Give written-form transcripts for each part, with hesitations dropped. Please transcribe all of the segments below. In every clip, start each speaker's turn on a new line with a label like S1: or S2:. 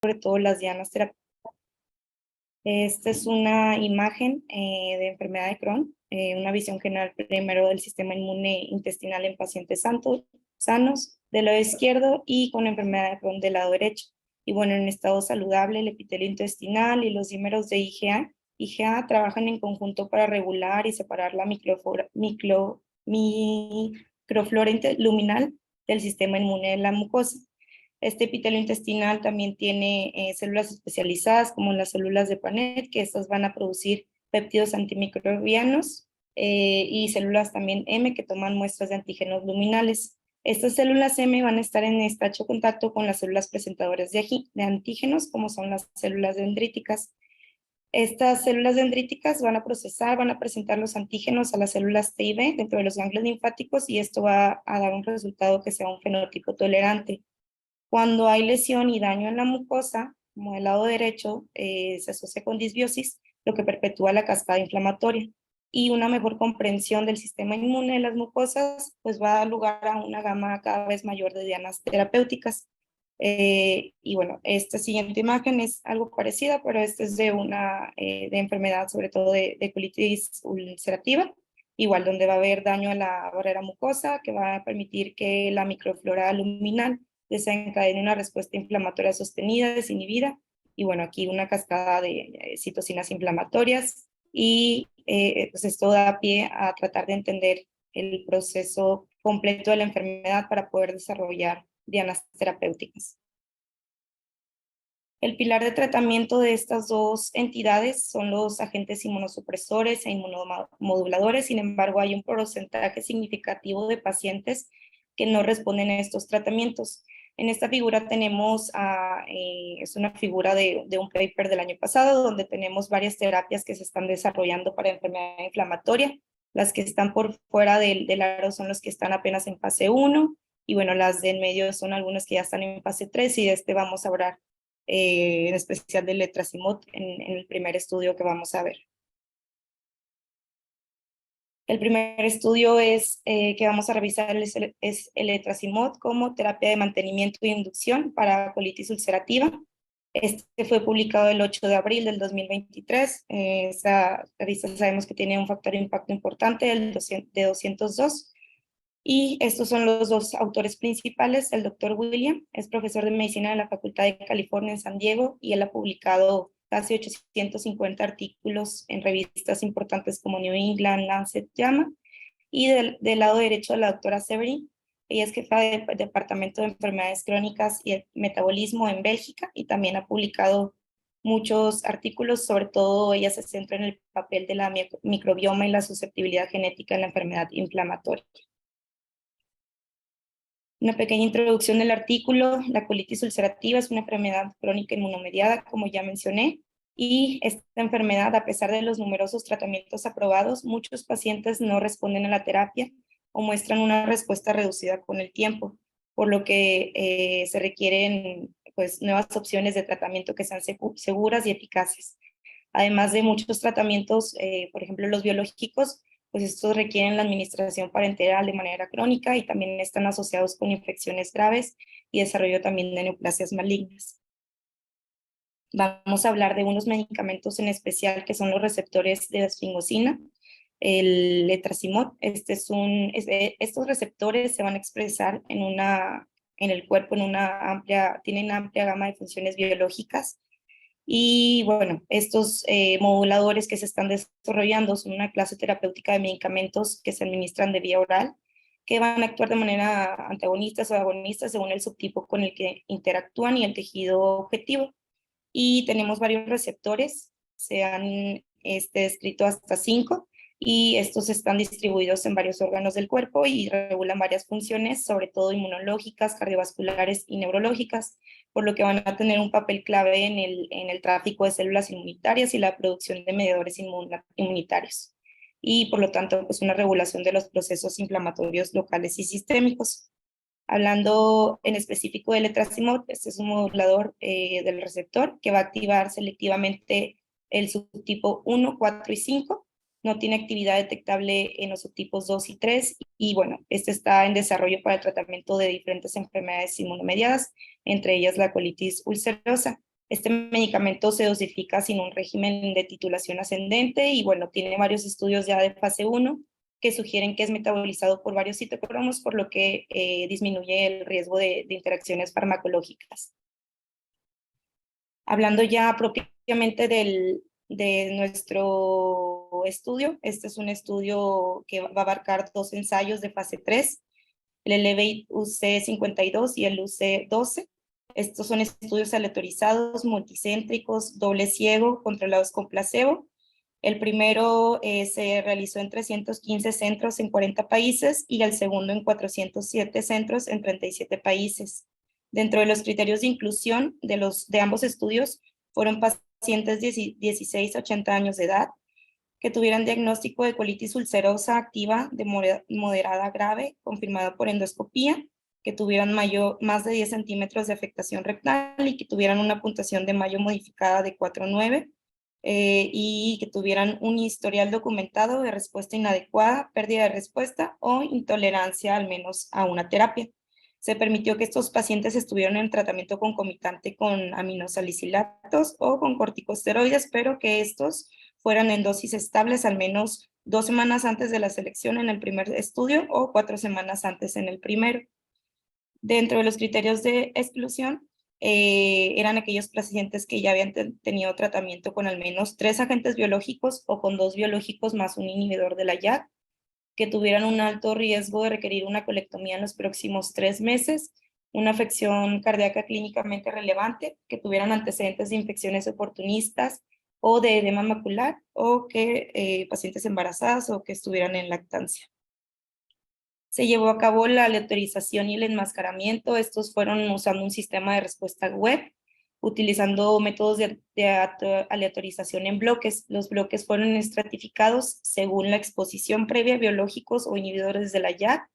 S1: sobre todo las dianas terapéuticas. Esta es una imagen de enfermedad de Crohn, una visión general primero del sistema inmune intestinal en pacientes sanos del lado izquierdo y con enfermedad de Crohn del lado derecho. Y bueno, en estado saludable, el epitelio intestinal y los dímeros de IgA trabajan en conjunto para regular y separar la microflora luminal del sistema inmune de la mucosa. Este epitelio intestinal también tiene células especializadas como las células de Panet, que estas van a producir péptidos antimicrobianos y células también M que toman muestras de antígenos luminales. Estas células M van a estar en estrecho contacto con las células presentadoras de antígenos, como son las células dendríticas. Estas células dendríticas van a presentar los antígenos a las células T y B dentro de los ganglios linfáticos y esto va a dar un resultado que sea un fenotipo tolerante. Cuando hay lesión y daño en la mucosa, como del lado derecho, se asocia con disbiosis, lo que perpetúa la cascada inflamatoria. Y una mejor comprensión del sistema inmune de las mucosas, pues va a dar lugar a una gama cada vez mayor de dianas terapéuticas. Y bueno, esta siguiente imagen es algo parecida, pero esta es de una de enfermedad, sobre todo de colitis ulcerativa, igual donde va a haber daño a la barrera mucosa, que va a permitir que la microflora luminal desencadena una respuesta inflamatoria sostenida, desinhibida, y bueno, aquí una cascada de citocinas inflamatorias, y pues esto da pie a tratar de entender el proceso completo de la enfermedad para poder desarrollar dianas terapéuticas. El pilar de tratamiento de estas dos entidades son los agentes inmunosupresores e inmunomoduladores. Sin embargo, hay un porcentaje significativo de pacientes que no responden a estos tratamientos. En esta figura tenemos, es una figura de un paper del año pasado, donde tenemos varias terapias que se están desarrollando para enfermedad inflamatoria. Las que están por fuera del aro son los que están apenas en fase 1, y bueno, las de en medio son algunas que ya están en fase 3, y de este vamos a hablar en especial del letrasimod en el primer estudio que vamos a ver. El primer estudio que vamos a revisar es el letrasimod como terapia de mantenimiento e inducción para colitis ulcerativa. Este fue publicado el 8 de abril del 2023. Esta revista sabemos que tiene un factor de impacto importante de 202. Y estos son los dos autores principales. El doctor William es profesor de medicina de la Facultad de California en San Diego y él ha publicado casi 850 artículos en revistas importantes como New England, Lancet, JAMA. Y del lado derecho, la doctora Severin. Ella es jefa del Departamento de Enfermedades Crónicas y el Metabolismo en Bélgica y también ha publicado muchos artículos. Sobre todo ella se centra en el papel de la microbioma y la susceptibilidad genética en la enfermedad inflamatoria. Una pequeña introducción del artículo. La colitis ulcerativa es una enfermedad crónica inmunomediada, como ya mencioné, y esta enfermedad, a pesar de los numerosos tratamientos aprobados, muchos pacientes no responden a la terapia o muestran una respuesta reducida con el tiempo, por lo que se requieren pues, nuevas opciones de tratamiento que sean seguras y eficaces. Además de muchos tratamientos, por ejemplo, los biológicos, pues estos requieren la administración parenteral de manera crónica y también están asociados con infecciones graves y desarrollo también de neoplasias malignas. Vamos a hablar de unos medicamentos en especial que son los receptores de desfingosina, el letrasimod. Estos receptores se van a expresar en el cuerpo tienen amplia gama de funciones biológicas. Y bueno, estos moduladores que se están desarrollando son una clase terapéutica de medicamentos que se administran de vía oral, que van a actuar de manera antagonistas o agonistas según el subtipo con el que interactúan y el tejido objetivo. Y tenemos varios receptores, se han descrito hasta 5, y estos están distribuidos en varios órganos del cuerpo y regulan varias funciones, sobre todo inmunológicas, cardiovasculares y neurológicas, por lo que van a tener un papel clave en el tráfico de células inmunitarias y la producción de mediadores inmunitarios, y por lo tanto pues una regulación de los procesos inflamatorios locales y sistémicos. Hablando en específico del letrasimod, este es un modulador del receptor que va a activar selectivamente el subtipo 1, 4 y 5. No tiene actividad detectable en los subtipos 2 y 3. Y bueno, este está en desarrollo para el tratamiento de diferentes enfermedades inmunomediadas, entre ellas la colitis ulcerosa. Este medicamento se dosifica sin un régimen de titulación ascendente y bueno, tiene varios estudios ya de fase 1 que sugieren que es metabolizado por varios citocromos, por lo que disminuye el riesgo de interacciones farmacológicas. Hablando ya propiamente de nuestro estudio, este es un estudio que va a abarcar 2 ensayos de fase 3, el Elevate UC52 y el UC12. Estos son estudios aleatorizados, multicéntricos, doble ciego, controlados con placebo. El primero se realizó en 315 centros en 40 países y el segundo en 407 centros en 37 países. Dentro de los criterios de inclusión de ambos estudios fueron pacientes de 16 a 80 años de edad, que tuvieran diagnóstico de colitis ulcerosa activa de moderada grave, confirmada por endoscopía, que tuvieran más de 10 centímetros de afectación rectal y que tuvieran una puntuación de Mayo modificada de 4.9, y que tuvieran un historial documentado de respuesta inadecuada, pérdida de respuesta o intolerancia al menos a una terapia. Se permitió que estos pacientes estuvieran en tratamiento concomitante con aminosalicilatos o con corticosteroides, pero que estos fueran en dosis estables al menos 2 semanas antes de la selección en el primer estudio o 4 semanas antes en el primero. Dentro de los criterios de exclusión, eran aquellos pacientes que ya habían tenido tratamiento con al menos 3 agentes biológicos o con 2 biológicos más un inhibidor de la JAK, que tuvieran un alto riesgo de requerir una colectomía en los próximos 3 meses, una afección cardíaca clínicamente relevante, que tuvieran antecedentes de infecciones oportunistas o de edema macular, o que pacientes embarazadas o que estuvieran en lactancia. Se llevó a cabo la aleatorización y el enmascaramiento. Estos fueron usando un sistema de respuesta web, utilizando métodos de aleatorización en bloques. Los bloques fueron estratificados según la exposición previa a biológicos o inhibidores de la JAK,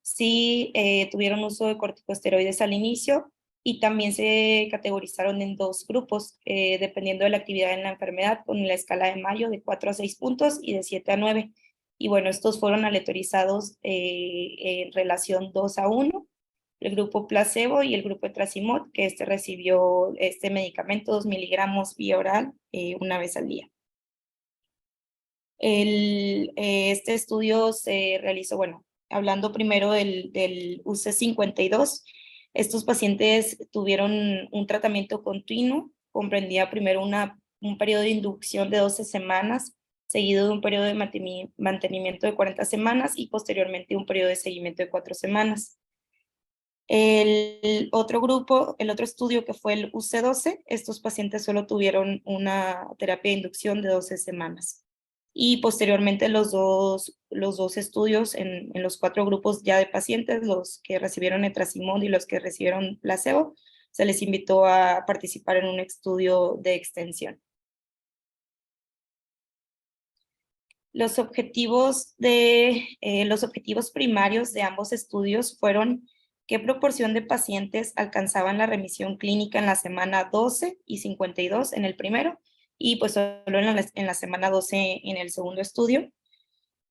S1: si tuvieron uso de corticosteroides al inicio, y también se categorizaron en 2 grupos, dependiendo de la actividad en la enfermedad, con la escala de Mayo de 4 a 6 puntos y de 7 a 9. Y bueno, estos fueron aleatorizados en relación 2 a 1, el grupo placebo y el grupo etrasimod, que recibió este medicamento 2 miligramos vía oral una vez al día. Este estudio se realizó, bueno, hablando primero del UC52, estos pacientes tuvieron un tratamiento continuo, comprendía primero un periodo de inducción de 12 semanas, seguido de un periodo de mantenimiento de 40 semanas y posteriormente un periodo de seguimiento de 4 semanas. El otro estudio que fue el UC12, estos pacientes solo tuvieron una terapia de inducción de 12 semanas. Y posteriormente los dos estudios en los 4 grupos ya de pacientes, los que recibieron etrasimod y los que recibieron placebo, se les invitó a participar en un estudio de extensión. Los objetivos primarios de ambos estudios fueron qué proporción de pacientes alcanzaban la remisión clínica en la semana 12 y 52 en el primero, y pues solo en la semana 12 en el segundo estudio.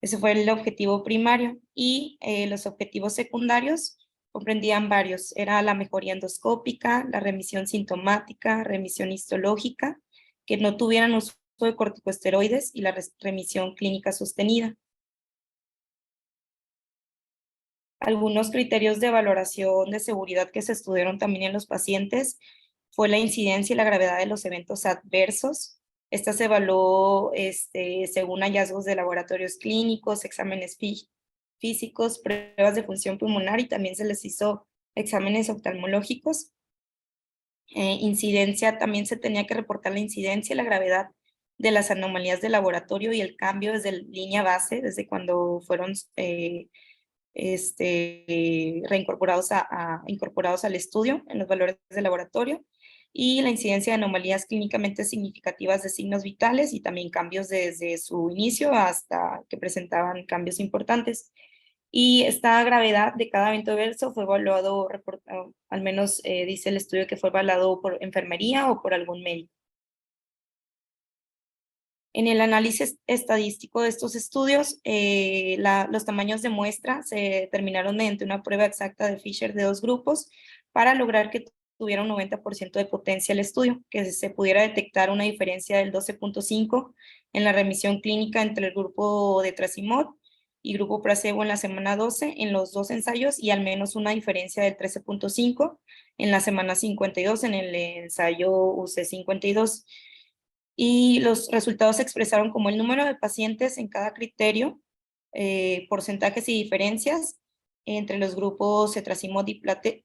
S1: Ese fue el objetivo primario. Y los objetivos secundarios comprendían varios. Era la mejoría endoscópica, la remisión sintomática, remisión histológica, que no tuvieran uso de corticosteroides y la remisión clínica sostenida. Algunos criterios de valoración de seguridad que se estudiaron también en los pacientes fue la incidencia y la gravedad de los eventos adversos. Esta se evaluó según hallazgos de laboratorios clínicos, exámenes físicos, pruebas de función pulmonar, y también se les hizo exámenes oftalmológicos. Incidencia, también se tenía que reportar la incidencia y la gravedad de las anomalías de laboratorio y el cambio desde la línea base, desde cuando fueron reincorporados incorporados al estudio en los valores de laboratorio, y la incidencia de anomalías clínicamente significativas de signos vitales y también cambios desde su inicio hasta que presentaban cambios importantes. Y esta gravedad de cada evento adverso fue evaluado, al menos dice el estudio que fue evaluado por enfermería o por algún médico. En el análisis estadístico de estos estudios, los tamaños de muestra se determinaron mediante una prueba exacta de Fisher de 2 grupos para lograr que tuviera un 90% de potencia el estudio, que se pudiera detectar una diferencia del 12.5 en la remisión clínica entre el grupo de Trasimod y grupo placebo en la semana 12 en los dos ensayos, y al menos una diferencia del 13.5 en la semana 52 en el ensayo UC52. Y los resultados se expresaron como el número de pacientes en cada criterio, porcentajes y diferencias entre los grupos cetrasimod y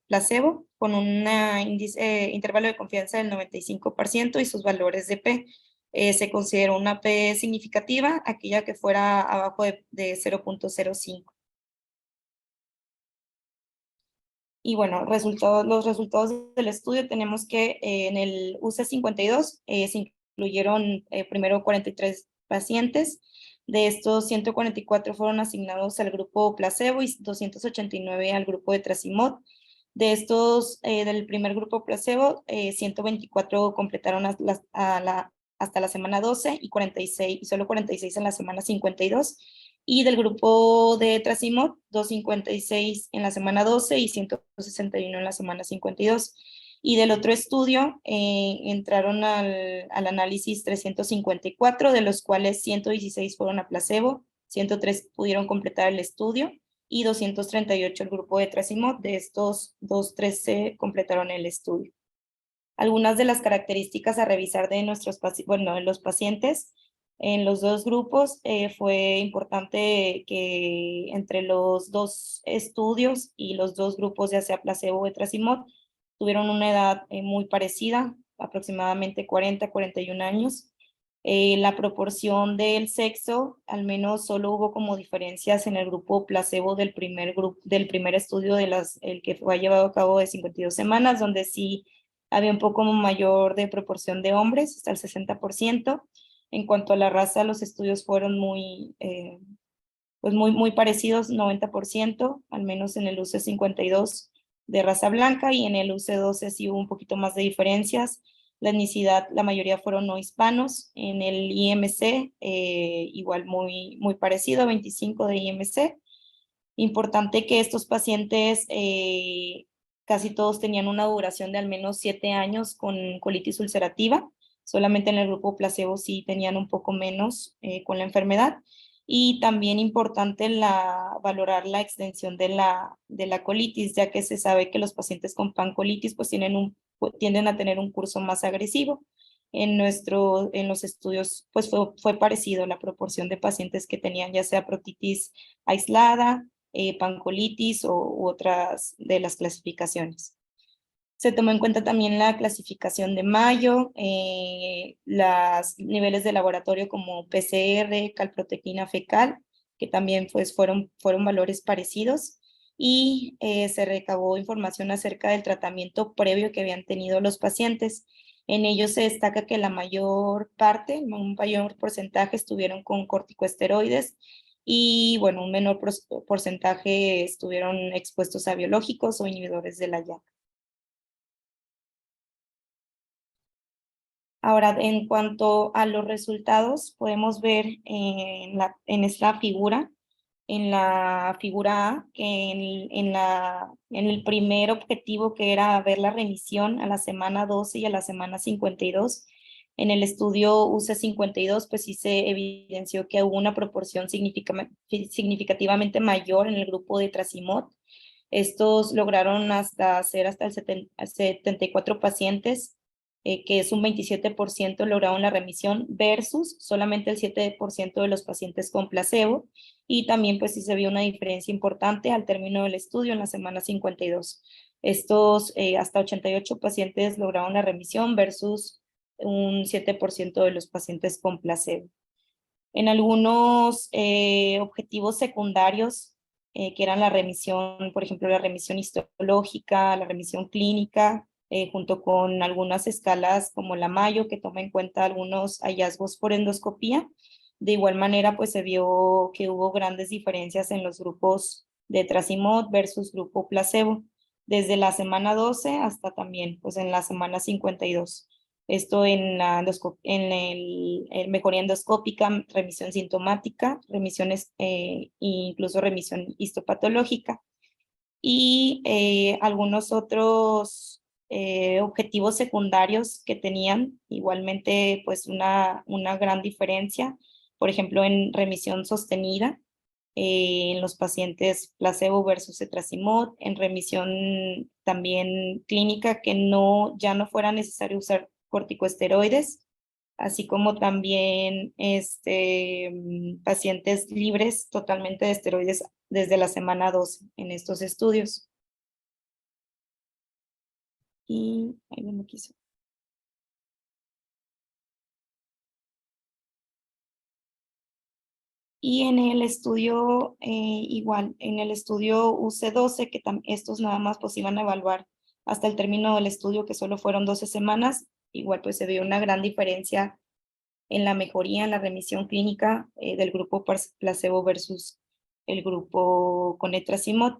S1: placebo, con un intervalo de confianza del 95% y sus valores de P. Se consideró una P significativa, aquella que fuera abajo de 0.05. Y bueno, los resultados del estudio tenemos que en el UC52 se incluyeron primero 43 pacientes. De estos, 144 fueron asignados al grupo placebo y 289 al grupo de Trasimod. De estos, del primer grupo placebo, 124 completaron hasta la semana 12 y solo 46 en la semana 52. Y del grupo de Trasimod, 256 en la semana 12 y 161 en la semana 52. Y del otro estudio entraron al análisis 354, de los cuales 116 fueron a placebo, 103 pudieron completar el estudio y 238 el grupo de Trasimod. De estos, 213 completaron el estudio. Algunas de las características a revisar de de los pacientes en los dos grupos, fue importante que entre los dos estudios y los dos grupos, ya sea placebo o Trasimod, tuvieron una edad muy parecida, aproximadamente 41 años. La proporción del sexo, al menos solo hubo como diferencias en el grupo placebo del primer estudio el que fue llevado a cabo de 52 semanas, donde sí había un poco mayor de proporción de hombres, hasta el 60%. En cuanto a la raza, los estudios fueron muy parecidos, 90%, al menos en el UC52 de raza blanca, y en el UC12 sí hubo un poquito más de diferencias. La etnicidad, la mayoría fueron no hispanos. En el IMC, igual muy parecido, 25 de IMC. Importante que estos pacientes, casi todos tenían una duración de al menos 7 años con colitis ulcerativa. Solamente en el grupo placebo sí tenían un poco menos con la enfermedad. Y también importante valorar la extensión de la colitis, ya que se sabe que los pacientes con pancolitis pues tienden a tener un curso más agresivo. En los estudios pues fue parecido la proporción de pacientes que tenían ya sea protitis aislada, pancolitis u otras de las clasificaciones. Se tomó en cuenta también la clasificación de Mayo, los niveles de laboratorio como PCR, calprotectina fecal, que también pues fueron valores parecidos, y se recabó información acerca del tratamiento previo que habían tenido los pacientes. En ellos se destaca que la mayor parte, un mayor porcentaje, estuvieron con corticosteroides, y bueno, un menor porcentaje estuvieron expuestos a biológicos o inhibidores de la YAC. Ahora, en cuanto a los resultados, podemos ver en esta figura, en la figura A, que en el primer objetivo, que era ver la remisión a la semana 12 y a la semana 52, en el estudio UC52, pues sí se evidenció que hubo una proporción significativamente mayor en el grupo de Trasimod. Estos lograron hacer hasta el 74 pacientes, que es un 27% lograron la remisión versus solamente el 7% de los pacientes con placebo, y también pues sí se vio una diferencia importante al término del estudio en la semana 52. Estos hasta 88 pacientes lograron la remisión versus un 7% de los pacientes con placebo. En algunos objetivos secundarios, que eran la remisión, por ejemplo, la remisión histológica, la remisión clínica, junto con algunas escalas como la Mayo, que toma en cuenta algunos hallazgos por endoscopía. De igual manera, pues se vio que hubo grandes diferencias en los grupos de Trasimod versus grupo placebo, desde la semana 12 hasta también pues en la semana 52. Esto en el mejoría endoscópica, remisión sintomática, remisiones, incluso remisión histopatológica. Y algunos otros objetivos secundarios que tenían, igualmente pues una gran diferencia, por ejemplo en remisión sostenida, en los pacientes placebo versus etrasimod, en remisión también clínica que ya no fuera necesario usar corticosteroides, así como también pacientes libres totalmente de esteroides desde la semana 12 en estos estudios. Y ahí no me quiso. Y en el estudio, igual, en el estudio UC12, que estos nada más pues iban a evaluar hasta el término del estudio, que solo fueron 12 semanas, igual pues se vio una gran diferencia en la mejoría, en la remisión clínica del grupo placebo versus el grupo con etrasimod.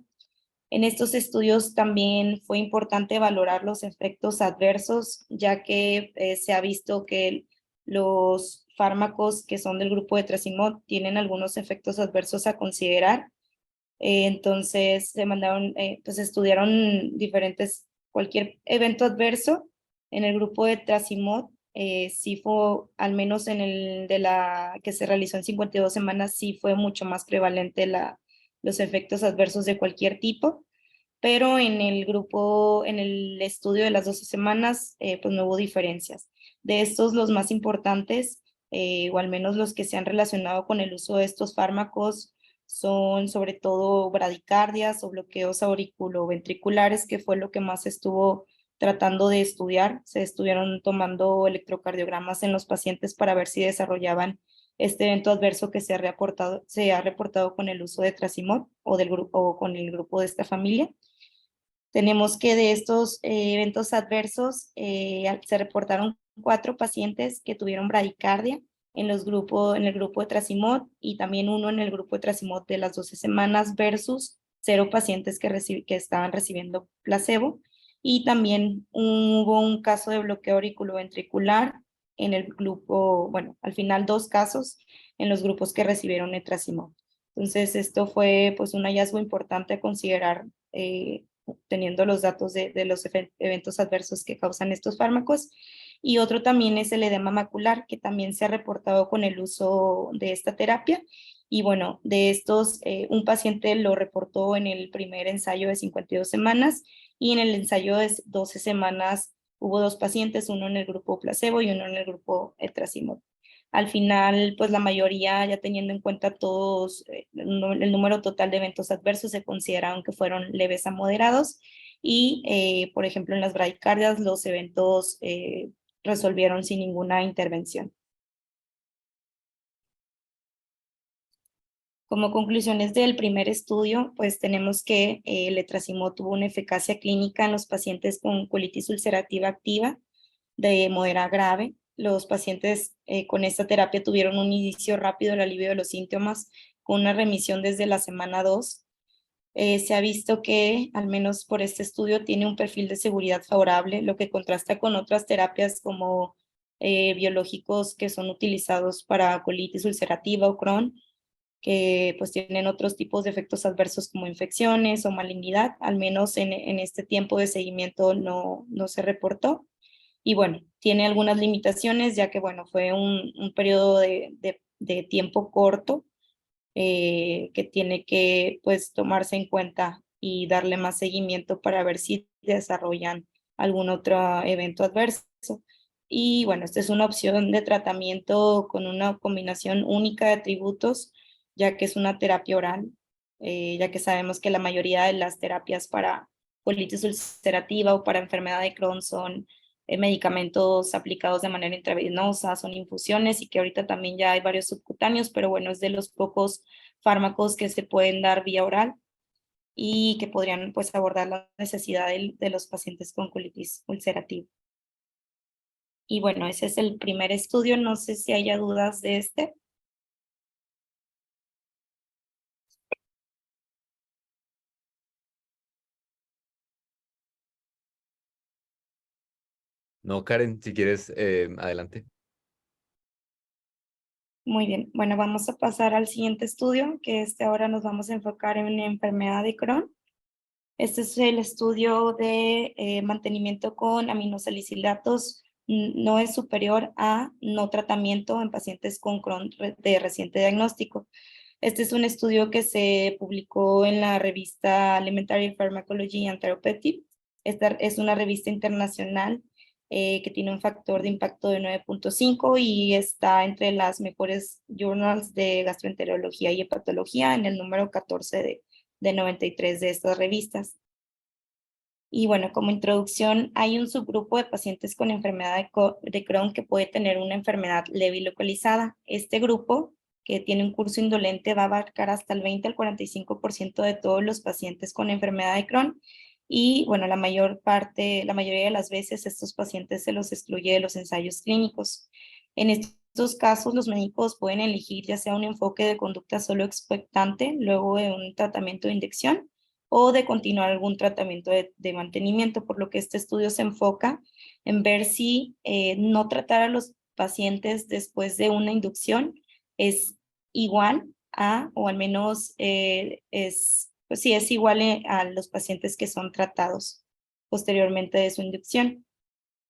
S1: En estos estudios también fue importante valorar los efectos adversos, ya que se ha visto que los fármacos que son del grupo de etrasimod tienen algunos efectos adversos a considerar. Entonces se mandaron, pues estudiaron cualquier evento adverso en el grupo de etrasimod. Sí fue, al menos en el de la que se realizó en 52 semanas, sí fue mucho más prevalente los efectos adversos de cualquier tipo, pero en el estudio de las 12 semanas, pues no hubo diferencias. De estos, los más importantes, o al menos los que se han relacionado con el uso de estos fármacos, son sobre todo bradicardias o bloqueos auriculoventriculares, que fue lo que más estuvo tratando de estudiar. Se estuvieron tomando electrocardiogramas en los pacientes para ver si desarrollaban este evento adverso que se ha reportado con el uso de Trasimod o con el grupo de esta familia. Tenemos que de estos eventos adversos se reportaron 4 pacientes que tuvieron bradicardia en el grupo de Trasimod y también uno en el grupo de Trasimod de las 12 semanas versus 0 pacientes que estaban recibiendo placebo. Y también hubo un caso de bloqueo auriculoventricular en el grupo, bueno, al final 2 casos en los grupos que recibieron etrasimod. Entonces, esto fue pues un hallazgo importante a considerar teniendo los datos de los eventos adversos que causan estos fármacos. Y otro también es el edema macular, que también se ha reportado con el uso de esta terapia. Y bueno, de estos, un paciente lo reportó en el primer ensayo de 52 semanas y en el ensayo de 12 semanas hubo 2 pacientes, uno en el grupo placebo y uno en el grupo etrasimod. Al final, pues la mayoría, ya teniendo en cuenta todos el número total de eventos adversos, se consideraron que fueron leves a moderados y, por ejemplo, en las bradicardias los eventos resolvieron sin ninguna intervención. Como conclusiones del primer estudio, pues tenemos que el etrasimod tuvo una eficacia clínica en los pacientes con colitis ulcerativa activa de moderada a grave. Los pacientes con esta terapia tuvieron un inicio rápido del alivio de los síntomas con una remisión desde la semana 2. Se ha visto que, al menos por este estudio, tiene un perfil de seguridad favorable, lo que contrasta con otras terapias como biológicos que son utilizados para colitis ulcerativa o Crohn, que pues tienen otros tipos de efectos adversos como infecciones o malignidad. Al menos en este tiempo de seguimiento no se reportó. Y bueno, tiene algunas limitaciones, ya que bueno, fue un periodo de tiempo corto que tiene que pues tomarse en cuenta y darle más seguimiento para ver si desarrollan algún otro evento adverso. Y bueno, esta es una opción de tratamiento con una combinación única de atributos, ya que es una terapia oral, ya que sabemos que la mayoría de las terapias para colitis ulcerativa o para enfermedad de Crohn son medicamentos aplicados de manera intravenosa, son infusiones y que ahorita también ya hay varios subcutáneos, pero bueno, es de los pocos fármacos que se pueden dar vía oral y que podrían pues abordar la necesidad de los pacientes con colitis ulcerativa. Y bueno, ese es el primer estudio, no sé si haya dudas de este.
S2: No, Karen, si quieres, adelante.
S1: Muy bien, bueno, vamos a pasar al siguiente estudio, que ahora nos vamos a enfocar en la enfermedad de Crohn. Este es el estudio de mantenimiento con aminosalicilatos no es superior a no tratamiento en pacientes con Crohn de reciente diagnóstico. Este es un estudio que se publicó en la revista Alimentary Pharmacology and Therapeutics. Esta es una revista internacional que tiene un factor de impacto de 9.5 y está entre las mejores journals de gastroenterología y hepatología en el número 14 de 93 de estas revistas. Y bueno, como introducción, hay un subgrupo de pacientes con enfermedad de Crohn que puede tener una enfermedad leve y localizada. Este grupo, que tiene un curso indolente, va a abarcar hasta el 20 al 45% de todos los pacientes con enfermedad de Crohn. Y bueno, la mayoría de las veces estos pacientes se los excluye de los ensayos clínicos. En estos casos, los médicos pueden elegir ya sea un enfoque de conducta solo expectante, luego de un tratamiento de inyección, o de continuar algún tratamiento de mantenimiento, por lo que este estudio se enfoca en ver si no tratar a los pacientes después de una inducción es igual a, o al menos pues sí, es igual a los pacientes que son tratados posteriormente de su inducción.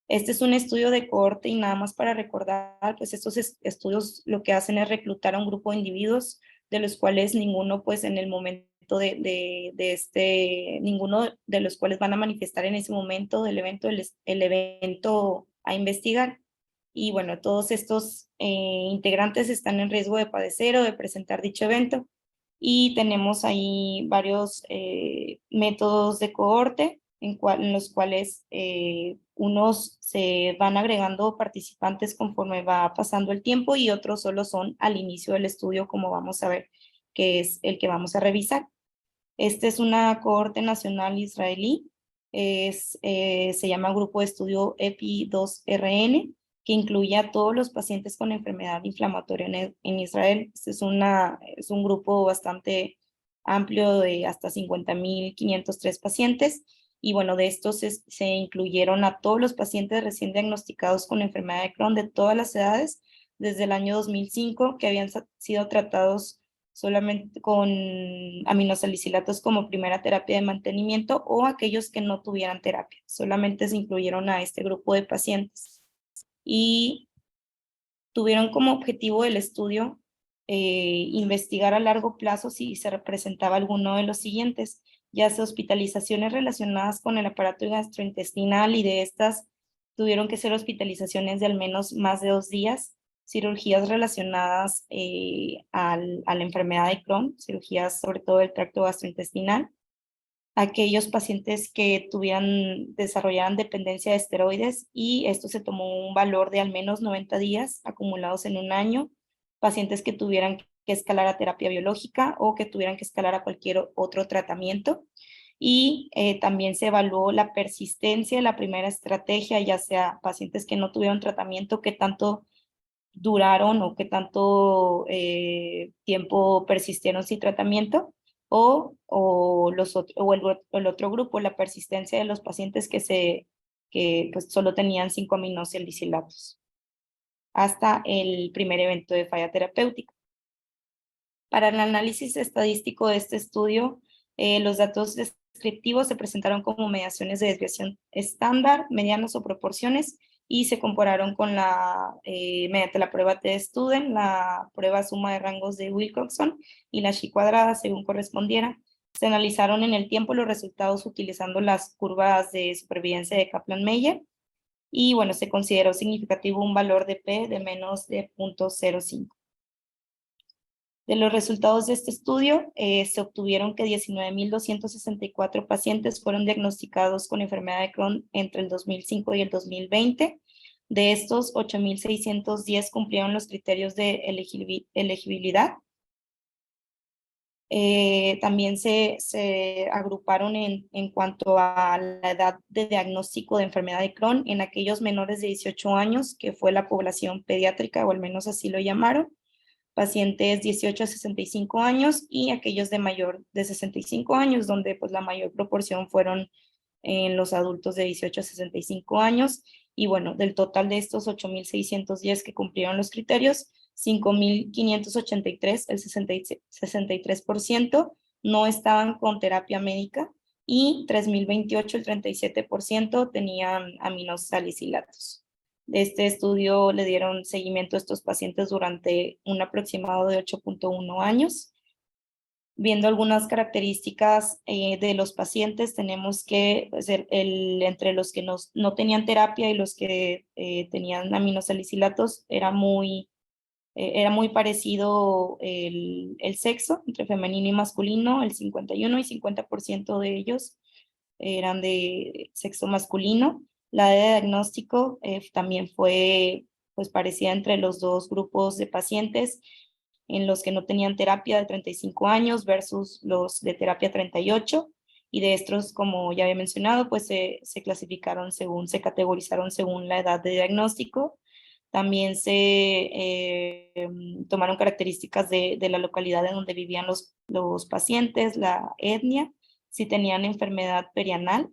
S1: Este es un estudio de cohorte y nada más para recordar, pues estos estudios lo que hacen es reclutar a un grupo de individuos de los cuales ninguno, pues en el momento ninguno de los cuales van a manifestar en ese momento del evento, el evento a investigar. Y bueno, todos estos integrantes están en riesgo de padecer o de presentar dicho evento. Y tenemos ahí varios métodos de cohorte en los cuales unos se van agregando participantes conforme va pasando el tiempo y otros solo son al inicio del estudio, como vamos a ver, que es el que vamos a revisar. Este es una cohorte nacional israelí, se llama Grupo de Estudio EPI-2RN, que incluye a todos los pacientes con enfermedad inflamatoria en Israel. Este es un grupo bastante amplio de hasta 50.503 pacientes. Y bueno, de estos se incluyeron a todos los pacientes recién diagnosticados con enfermedad de Crohn de todas las edades, desde el año 2005, que habían sido tratados solamente con aminosalicilatos como primera terapia de mantenimiento, o aquellos que no tuvieran terapia. Solamente se incluyeron a este grupo de pacientes. Y tuvieron como objetivo del estudio investigar a largo plazo si se representaba alguno de los siguientes, ya sea hospitalizaciones relacionadas con el aparato gastrointestinal, y de estas tuvieron que ser hospitalizaciones de al menos más de 2 días, cirugías relacionadas a la enfermedad de Crohn, cirugías sobre todo del tracto gastrointestinal, aquellos pacientes que desarrollaran dependencia de esteroides, y esto se tomó un valor de al menos 90 días acumulados en un año, pacientes que tuvieran que escalar a terapia biológica o que tuvieran que escalar a cualquier otro tratamiento. Y también se evaluó la persistencia de la primera estrategia, ya sea pacientes que no tuvieron tratamiento, qué tanto duraron o qué tanto tiempo persistieron sin tratamiento, o el otro grupo, la persistencia de los pacientes que pues solo tenían 5 aminosalicilatos hasta el primer evento de falla terapéutica. Para el análisis estadístico de este estudio, los datos descriptivos se presentaron como mediaciones de desviación estándar, medianas o proporciones, y se compararon con mediante la prueba T-Student, la prueba suma de rangos de Wilcoxon y la Chi cuadrada, según correspondiera. Se analizaron en el tiempo los resultados utilizando las curvas de supervivencia de Kaplan-Meier, y bueno, se consideró significativo un valor de P de menos de 0.05. De los resultados de este estudio, se obtuvieron que 19.264 pacientes fueron diagnosticados con enfermedad de Crohn entre el 2005 y el 2020. De estos, 8.610 cumplieron los criterios de elegibilidad. También se agruparon en cuanto a la edad de diagnóstico de enfermedad de Crohn en aquellos menores de 18 años, que fue la población pediátrica, o al menos así lo llamaron, pacientes 18 a 65 años, y aquellos de mayor de 65 años, donde pues la mayor proporción fueron en los adultos de 18 a 65 años. Y bueno, del total de estos 8.610 que cumplieron los criterios, 5.583, el 63%, no estaban con terapia médica, y 3.028, el 37%, tenían aminosalicilatos. De este estudio le dieron seguimiento a estos pacientes durante un aproximado de 8.1 años. Viendo algunas características de los pacientes, tenemos que pues, entre los que no tenían terapia y los que tenían aminosalicilatos era muy parecido el sexo, entre femenino y masculino. El 51 y 50% de ellos eran de sexo masculino. La edad de diagnóstico también fue pues parecida entre los dos grupos de pacientes, en los que no tenían terapia de 35 años versus los de terapia 38. Y de estos, como ya había mencionado, pues se categorizaron según la edad de diagnóstico. También tomaron características de la localidad en donde vivían los pacientes, la etnia, si tenían enfermedad perianal,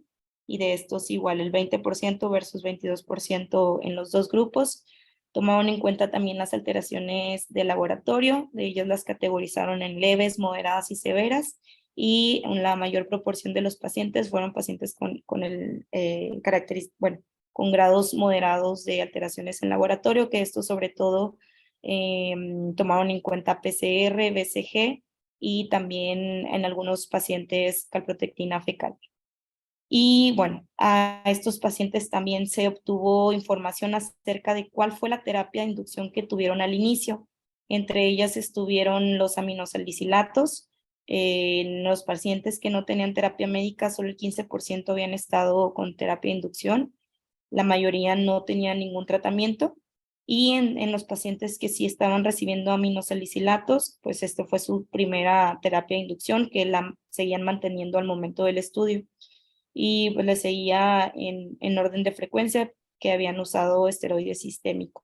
S1: y de estos igual el 20% versus 22% en los dos grupos. Tomaron en cuenta también las alteraciones de laboratorio, de ellos las categorizaron en leves, moderadas y severas, y la mayor proporción de los pacientes fueron pacientes con grados moderados de alteraciones en laboratorio, que esto sobre todo tomaron en cuenta PCR, BCG y también en algunos pacientes calprotectina fecal. Y bueno, a estos pacientes también se obtuvo información acerca de cuál fue la terapia de inducción que tuvieron al inicio. Entre ellas estuvieron los aminosalicilatos. En los pacientes que no tenían terapia médica, solo el 15% habían estado con terapia de inducción. La mayoría no tenían ningún tratamiento. Y en los pacientes que sí estaban recibiendo aminosalicilatos, pues esto fue su primera terapia de inducción, que la seguían manteniendo al momento del estudio. Y pues le seguía en orden de frecuencia que habían usado esteroides sistémicos.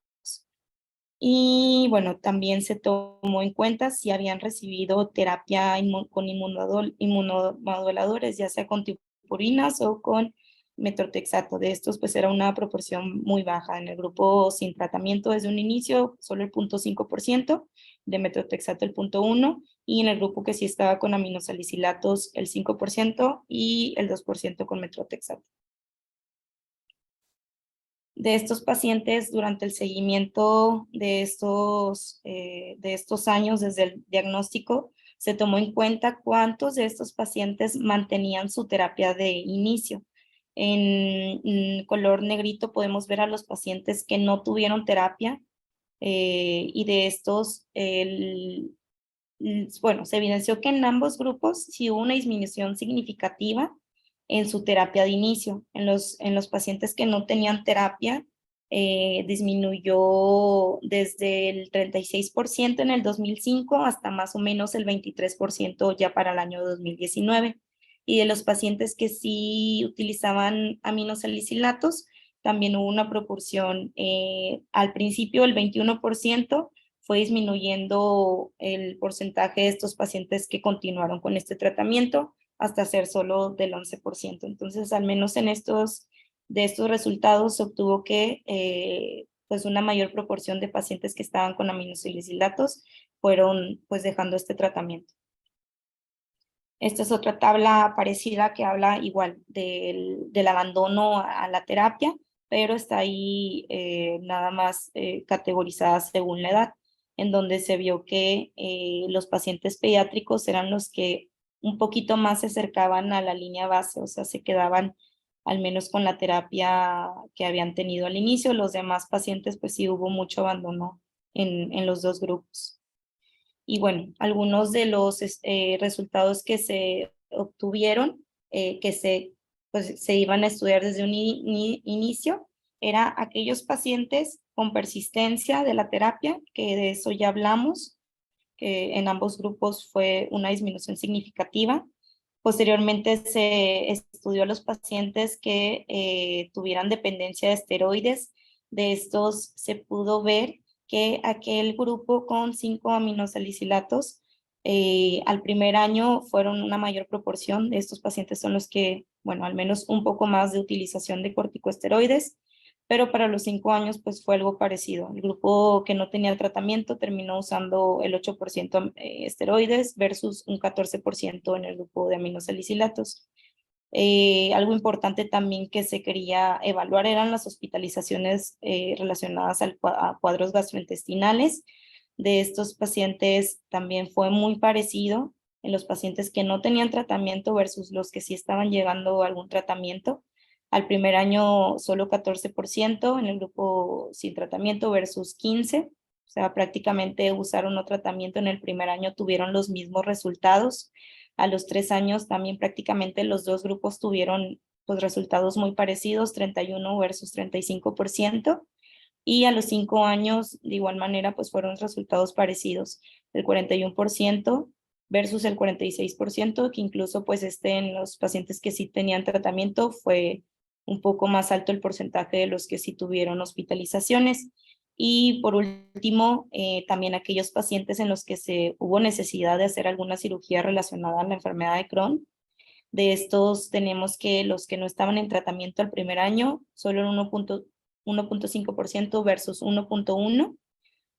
S1: Y bueno, también se tomó en cuenta si habían recibido terapia con inmunomoduladores, ya sea con tiburinas o con metrotexato. De estos, pues era una proporción muy baja. En el grupo sin tratamiento desde un inicio, solo el 0.5%, de metrotexato el 0.1%, y en el grupo que sí estaba con aminosalicilatos el 5% y el 2% con metrotexato. De estos pacientes, durante el seguimiento de estos años desde el diagnóstico, se tomó en cuenta cuántos de estos pacientes mantenían su terapia de inicio. En color negrito podemos ver a los pacientes que no tuvieron terapia, y de estos, bueno, se evidenció que en ambos grupos sí hubo una disminución significativa en su terapia de inicio. En los pacientes que no tenían terapia, disminuyó desde el 36% en el 2005 hasta más o menos el 23% ya para el año 2019. Y de los pacientes que sí utilizaban aminosalicilatos, también hubo una proporción, al principio el 21%, fue disminuyendo el porcentaje de estos pacientes que continuaron con este tratamiento hasta ser solo del 11%. Entonces, al menos de estos resultados se obtuvo que pues una mayor proporción de pacientes que estaban con aminosalicilatos fueron pues dejando este tratamiento. Esta es otra tabla parecida que habla igual del abandono a la terapia, pero está ahí nada más categorizada según la edad, en donde se vio que los pacientes pediátricos eran los que un poquito más se acercaban a la línea base, o sea, se quedaban al menos con la terapia que habían tenido al inicio. Los demás pacientes, pues sí hubo mucho abandono en los dos grupos. Y bueno, algunos de los resultados que se obtuvieron, pues, se iban a estudiar desde un inicio, era aquellos pacientes con persistencia de la terapia, que de eso ya hablamos, que en ambos grupos fue una disminución significativa. Posteriormente se estudió a los pacientes que tuvieran dependencia de esteroides. De estos se pudo ver que aquel grupo con 5 aminosalicilatos, al primer año fueron una mayor proporción de estos pacientes, son los que, bueno, al menos un poco más de utilización de corticosteroides, pero para los 5 años pues fue algo parecido. El grupo que no tenía tratamiento terminó usando el 8% esteroides versus un 14% en el grupo de aminosalicilatos. Algo importante también que se quería evaluar eran las hospitalizaciones relacionadas a cuadros gastrointestinales. De estos pacientes también fue muy parecido en los pacientes que no tenían tratamiento versus los que sí estaban llegando a algún tratamiento. Al primer año solo 14% en el grupo sin tratamiento versus 15%. O sea, prácticamente usaron no tratamiento en el primer año, tuvieron los mismos resultados. A los 3 años también prácticamente los dos grupos tuvieron pues, resultados muy parecidos, 31 versus 35%. Y a los 5 años, de igual manera, pues fueron resultados parecidos, el 41% versus el 46%, que incluso pues en los pacientes que sí tenían tratamiento fue un poco más alto el porcentaje de los que sí tuvieron hospitalizaciones. Y por último, también aquellos pacientes en los que se hubo necesidad de hacer alguna cirugía relacionada a la enfermedad de Crohn. De estos tenemos que los que no estaban en tratamiento al primer año, solo el 1.5% versus 1.1%.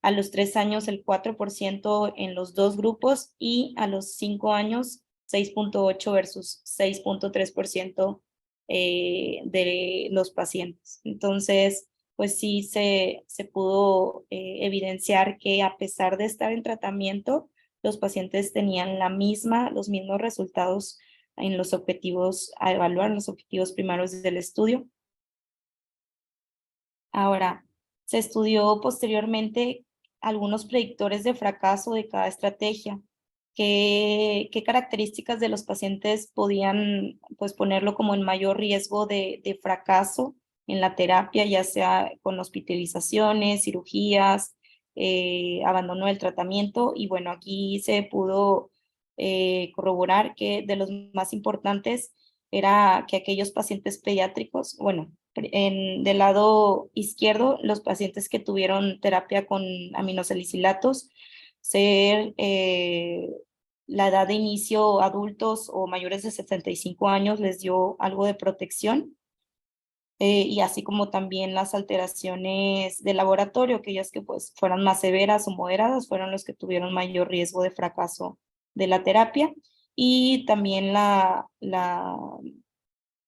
S1: A los 3 años el 4% en los dos grupos y a los 5 años 6.8% versus 6.3% de los pacientes. Entonces, pues sí se pudo evidenciar que a pesar de estar en tratamiento, los pacientes tenían los mismos resultados en los objetivos a evaluar, los objetivos primarios del estudio. Ahora, se estudió posteriormente algunos predictores de fracaso de cada estrategia. ¿Qué características de los pacientes podían pues, ponerlo como en mayor riesgo de fracaso en la terapia, ya sea con hospitalizaciones, cirugías, abandono del tratamiento? Y bueno, aquí se pudo corroborar que de los más importantes era que aquellos pacientes pediátricos, bueno, del lado izquierdo, los pacientes que tuvieron terapia con aminosalicilatos, ser la edad de inicio adultos o mayores de 75 años les dio algo de protección, y así como también las alteraciones de laboratorio, aquellas que pues fueran más severas o moderadas, fueron los que tuvieron mayor riesgo de fracaso de la terapia. Y también en la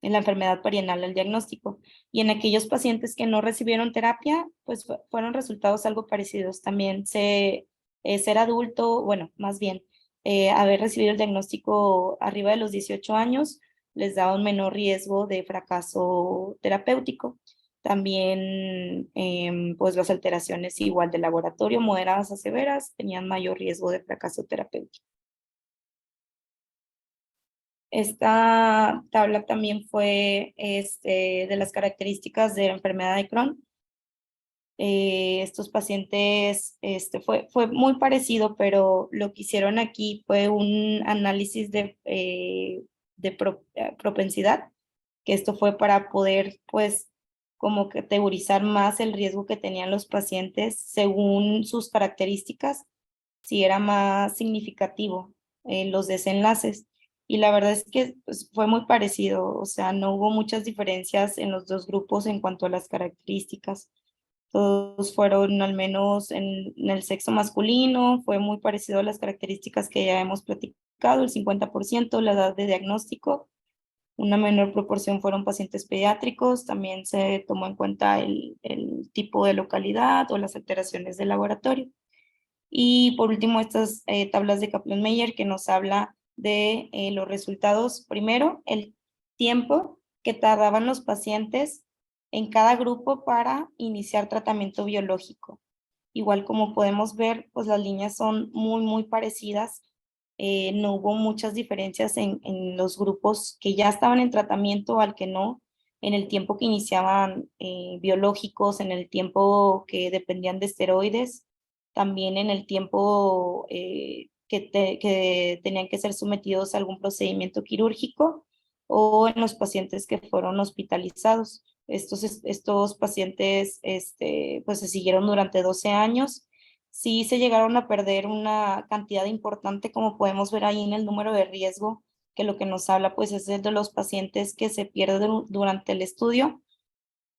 S1: enfermedad perianal al diagnóstico. Y en aquellos pacientes que no recibieron terapia, pues fueron resultados algo parecidos. También ser adulto, bueno, más bien, haber recibido el diagnóstico arriba de los 18 años les da un menor riesgo de fracaso terapéutico. También, pues las alteraciones igual de laboratorio, moderadas a severas, tenían mayor riesgo de fracaso terapéutico. Esta tabla también fue de las características de la enfermedad de Crohn. Estos pacientes fue muy parecido, pero lo que hicieron aquí fue un análisis de propensidad, que esto fue para poder, pues, como categorizar más el riesgo que tenían los pacientes según sus características, si era más significativo los desenlaces. Y la verdad es que pues, fue muy parecido, o sea, no hubo muchas diferencias en los dos grupos en cuanto a las características. Todos fueron, al menos en el sexo masculino, fue muy parecido a las características que ya hemos platicado, el 50%, la edad de diagnóstico, una menor proporción fueron pacientes pediátricos, también se tomó en cuenta el tipo de localidad o las alteraciones del laboratorio. Y por último, estas tablas de Kaplan-Meier que nos habla de los resultados. Primero, el tiempo que tardaban los pacientes en cada grupo para iniciar tratamiento biológico. Igual como podemos ver, pues las líneas son muy parecidas. No hubo muchas diferencias en los grupos que ya estaban en tratamiento al que no, en el tiempo que iniciaban biológicos, en el tiempo que dependían de esteroides, también en el tiempo que tenían que ser sometidos a algún procedimiento quirúrgico o en los pacientes que fueron hospitalizados. Estos pacientes pues se siguieron durante 12 años. Sí se llegaron a perder una cantidad importante, como podemos ver ahí en el número de riesgo, que lo que nos habla pues es de los pacientes que se pierden durante el estudio.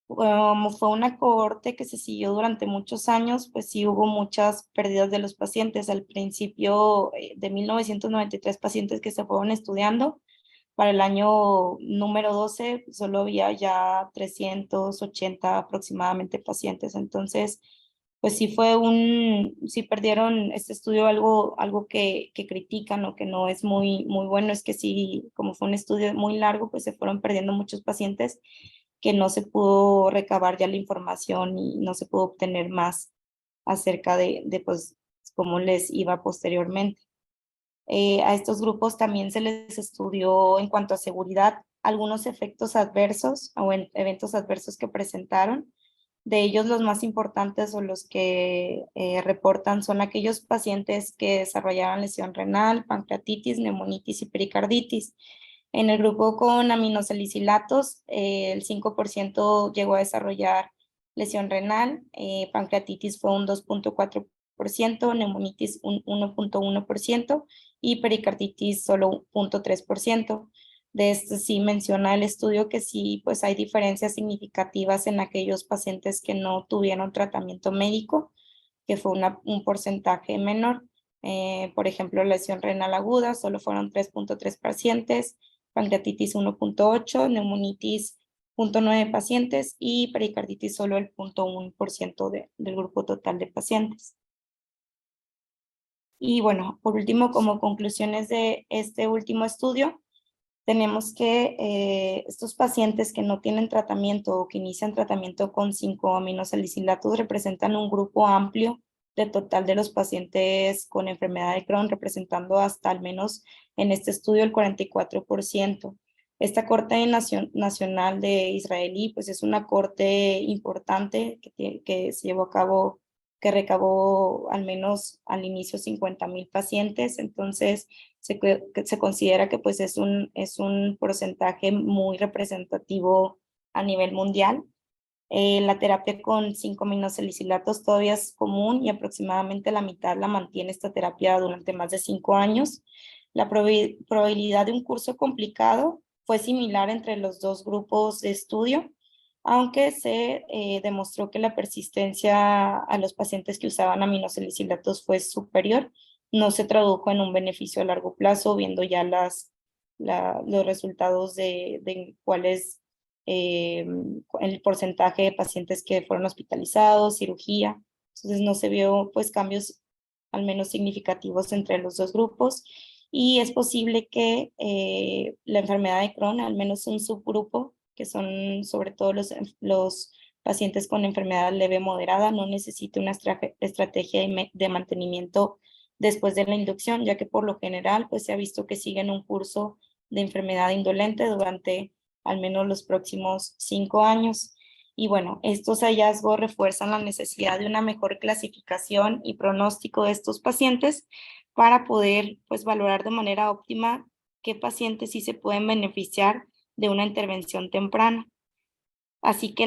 S1: Como fue una cohorte que se siguió durante muchos años, pues sí hubo muchas pérdidas de los pacientes. Al principio de 1993 pacientes que se fueron estudiando, Para el año número 12 solo había ya 380 aproximadamente pacientes. Entonces, pues sí perdieron este estudio, algo que critican o que no es muy bueno, es que sí, como fue un estudio muy largo, pues se fueron perdiendo muchos pacientes que no se pudo recabar ya la información y no se pudo obtener más acerca de pues cómo les iba posteriormente. A estos grupos también se les estudió en cuanto a seguridad algunos efectos adversos o eventos adversos que presentaron. De ellos los más importantes o los que reportan son aquellos pacientes que desarrollaban lesión renal, pancreatitis, neumonitis y pericarditis. En el grupo con aminosalicilatos, el 5% llegó a desarrollar lesión renal, pancreatitis fue un 2.4%, neumonitis un 1.1% y pericarditis solo 0.3%. De esto sí menciona el estudio que sí, pues hay diferencias significativas en aquellos pacientes que no tuvieron tratamiento médico, que fue un porcentaje menor. Por ejemplo, lesión renal aguda, solo fueron 3.3 pacientes, pancreatitis 1.8, neumonitis 0.9 pacientes y pericarditis solo el 0.1% del grupo total de pacientes. Y bueno, por último, como conclusiones de este último estudio, tenemos que estos pacientes que no tienen tratamiento o que inician tratamiento con 5-aminosalicilatos representan un grupo amplio de total de los pacientes con enfermedad de Crohn, representando hasta al menos en este estudio el 44%. Esta Corte Nacional de Israelí, pues es una corte importante que se llevó a cabo, que recabó al menos al inicio 50,000 pacientes, entonces se considera que pues es un porcentaje muy representativo a nivel mundial. La terapia con 5-aminosalicilatos todavía es común y aproximadamente la mitad la mantiene esta terapia durante más de 5 años. La probabilidad de un curso complicado fue similar entre los dos grupos de estudio, aunque se demostró que la persistencia a los pacientes que usaban aminosalicilatos fue superior. No se tradujo en un beneficio a largo plazo, viendo ya los resultados de cuáles el porcentaje de pacientes que fueron hospitalizados, cirugía. Entonces no se vio pues cambios al menos significativos entre los dos grupos y es posible que la enfermedad de Crohn, al menos un subgrupo, que son sobre todo los pacientes con enfermedad leve moderada, no necesite una estrategia de mantenimiento después de la inducción, ya que por lo general pues se ha visto que siguen un curso de enfermedad indolente durante al menos los próximos 5 años. Y bueno, estos hallazgos refuerzan la necesidad de una mejor clasificación y pronóstico de estos pacientes para poder pues valorar de manera óptima qué pacientes sí se pueden beneficiar de una intervención temprana. Así que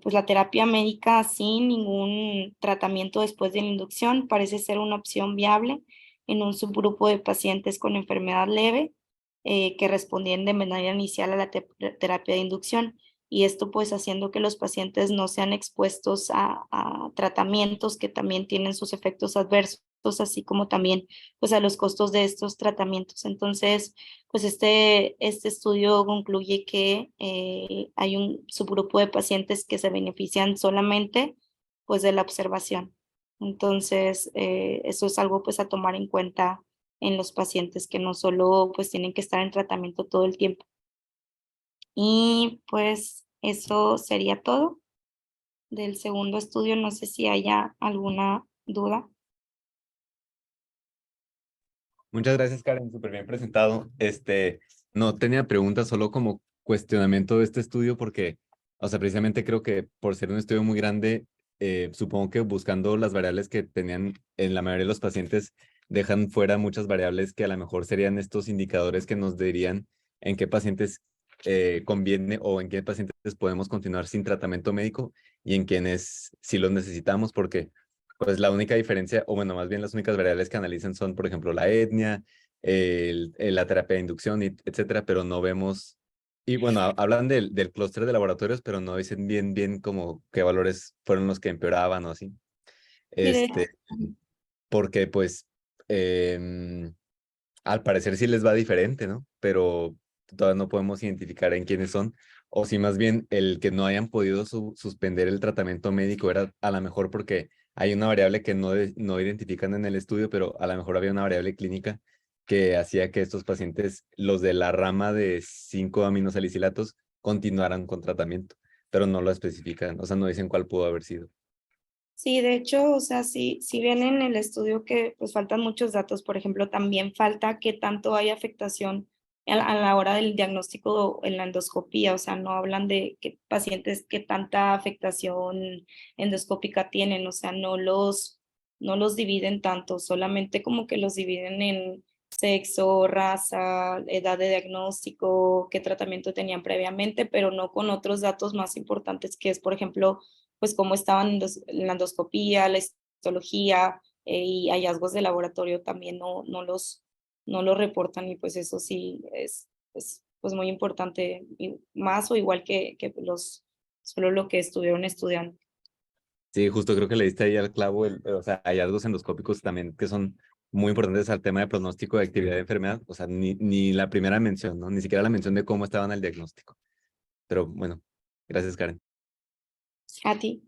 S1: pues la terapia médica sin ningún tratamiento después de la inducción parece ser una opción viable en un subgrupo de pacientes con enfermedad leve que respondían de manera inicial a la terapia de inducción. Y esto pues haciendo que los pacientes no sean expuestos a tratamientos que también tienen sus efectos adversos, así como también pues a los costos de estos tratamientos. Entonces, pues este estudio concluye que hay un subgrupo de pacientes que se benefician solamente pues de la observación. Entonces, eso es algo pues a tomar en cuenta en los pacientes que no solo pues tienen que estar en tratamiento todo el tiempo. Y pues eso sería todo del segundo estudio. No sé si haya alguna duda.
S2: Muchas gracias, Karen, súper bien presentado. No tenía preguntas, solo como cuestionamiento de este estudio, porque, o sea, precisamente creo que por ser un estudio muy grande, supongo que buscando las variables que tenían en la mayoría de los pacientes, dejan fuera muchas variables que a lo mejor serían estos indicadores que nos dirían en qué pacientes conviene o en qué pacientes podemos continuar sin tratamiento médico y en quienes sí los necesitamos, porque pues la única diferencia, o bueno, más bien las únicas variables que analizan son, por ejemplo, la etnia, la terapia de inducción, etcétera, pero no vemos, y bueno, hablan del clúster de laboratorios, pero no dicen bien como qué valores fueron los que empeoraban o así.
S1: Sí,
S2: Este, porque pues, al parecer sí les va diferente, ¿no? Pero todavía no podemos identificar en quiénes son, o si más bien el que no hayan podido suspender el tratamiento médico era a lo mejor porque hay una variable que no identifican en el estudio, pero a lo mejor había una variable clínica que hacía que estos pacientes, los de la rama de 5 aminosalicilatos, continuaran con tratamiento, pero no lo especifican, o sea, no dicen cuál pudo haber sido.
S1: Sí, de hecho, o sea, sí viene en el estudio que pues faltan muchos datos. Por ejemplo, también falta qué tanto hay afectación a la hora del diagnóstico en la endoscopía. O sea, no hablan de qué pacientes qué tanta afectación endoscópica tienen. O sea, no los dividen tanto, solamente como que los dividen en sexo, raza, edad de diagnóstico, qué tratamiento tenían previamente, pero no con otros datos más importantes que es, por ejemplo, pues cómo estaban en la endoscopía, la histología y hallazgos de laboratorio también no los reportan y pues eso sí es pues muy importante, y más o igual que solo lo que estuvieron estudiando.
S2: Sí, justo creo que le diste ahí al clavo, o sea, hallazgos endoscópicos también que son muy importantes al tema de pronóstico de actividad de enfermedad, o sea, ni la primera mención, ¿no? Ni siquiera la mención de cómo estaban el diagnóstico. Pero bueno, gracias, Karen.
S1: A ti.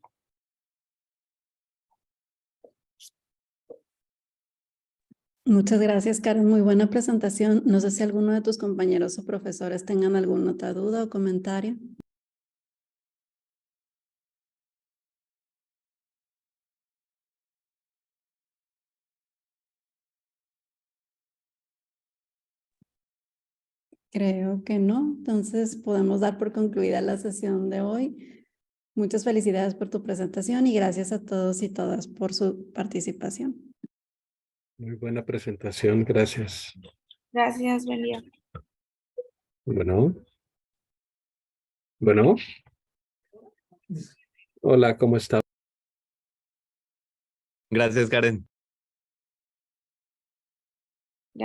S3: Muchas gracias, Karen. Muy buena presentación. No sé si alguno de tus compañeros o profesores tengan alguna otra duda o comentario. Creo que no. Entonces podemos dar por concluida la sesión de hoy. Muchas felicidades por tu presentación y gracias a todos y todas por su participación.
S4: Muy buena presentación, gracias.
S1: Gracias, buen día.
S4: Bueno, bueno. Hola, ¿cómo está?
S2: Gracias, Karen.